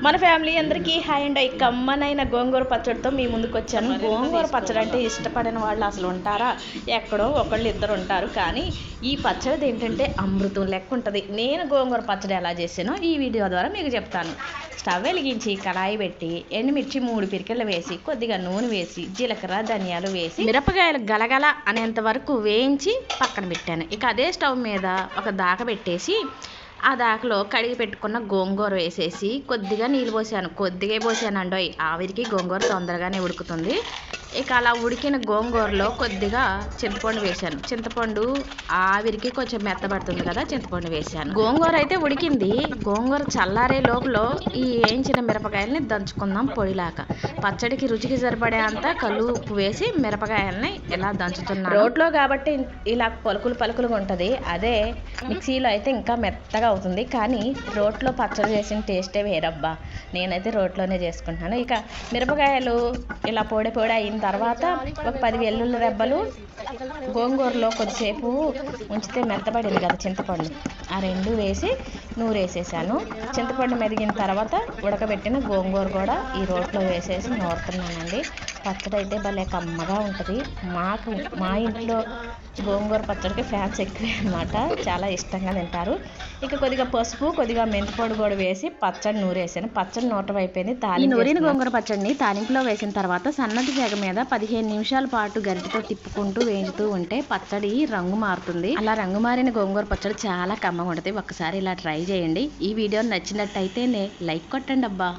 మన ఫ్యామిలీ అందరికీ హాయ్ అండి. కమ్మనైన గోంగూర పచ్చడితో మీ ముందుకు వచ్చాను. గోంగూర పచ్చడి అంటే ఇష్టపడిన వాళ్ళు అసలు ఉంటారా? ఎక్కడో ఒకళ్ళు ఇద్దరు ఉంటారు. కానీ ఈ పచ్చడి ఏంటంటే అమృతం లెక్క ఉంటుంది. నేను గోంగూర పచ్చడి ఎలా చేసానో ఈ వీడియో ద్వారా మీకు చెప్తాను. స్టవ్ వెలిగించి కడాయి పెట్టి ఎండుమిర్చి 3 పిరికెళ్ళు వేసి కొద్దిగా నూనె వేసి జీలకర్ర ధనియాలు వేసి మిరపకాయలు గలగల అనేంత వరకు వేయించి పక్కన పెట్టాను. ఇక అదే స్టవ్ మీద ఒక దాక పెట్టేసి ఆ దాకలో కడిగి పెట్టుకున్న గోంగూర వేసేసి కొద్దిగా నీళ్ళు పోసాను. కొద్దిగా పోసానండి, ఆవిరికి గోంగూర తొందరగానే ఉడుకుతుంది. ఇక అలా ఉడికిన గోంగూరలో కొద్దిగా చింతపండు వేసాను. చింతపండు ఆవిరికి కొంచెం మెత్తబడుతుంది కదా, చింతపండు వేసాను. గోంగూర అయితే ఉడికింది. గోంగూర చల్లారే లోపల ఈ వేయించిన మిరపకాయలని దంచుకుందాం పొడిలాగా. పచ్చడికి రుచికి సరిపడే అంత కల్లు ఉప్పు వేసి మిరపకాయలని ఇలా దంచుతున్నాను. రోట్లో కాబట్టి ఇలా పలుకులుగా ఉంటుంది. అదే మిక్సీలో అయితే ఇంకా మెత్తగా అవుతుంది. కానీ రోట్లో పచ్చడి చేసిన టేస్టే వేరబ్బా. నేనైతే రోట్లోనే చేసుకుంటున్నాను. ఇక మిరపకాయలు ఇలా పొడి అయిన తర్వాత ఒక 10 వెల్లుల్లి రెబ్బలు గోంగూరలో కొద్దిసేపు ఉంచితే మెత్తపడింది కదా చింతపండు, ఆ 2 వేసి నూరేసేసాను. చింతపండు మెదిగిన తర్వాత ఉడకబెట్టిన గోంగూర కూడా ఈ రోట్లో వేసేసి నూరుతున్నానండి. పచ్చడి అయితే భలే కమ్మగా ఉంటుంది. మా ఇంట్లో గోంగూర పచ్చడికి ఫ్యాన్స్ ఎక్కువే అన్నమాట, చాలా ఇష్టంగా తింటారు. ఇక కొద్దిగా పసుపు కొద్దిగా మెంతిపొడి కూడా వేసి పచ్చడి నూరేసాను. పచ్చడి నూరటం అయిపోయింది. నూరిన గోంగూర పచ్చడిని తాలింపులో వేసిన తర్వాత సన్నటి సెగ మీద 15 నిమిషాల పాటు గరిటెతో తిప్పుకుంటూ వేయించుతూ ఉంటే పచ్చడి రంగు మారుతుంది. అలా రంగు మారిన గోంగూర పచ్చడి చాలా కమ్మగా ఉంటుంది. ఒక్కసారి ఇలా ట్రై చేయండి. ఈ వీడియో నచ్చినట్టయితే లైక్ కొట్టండి అబ్బా.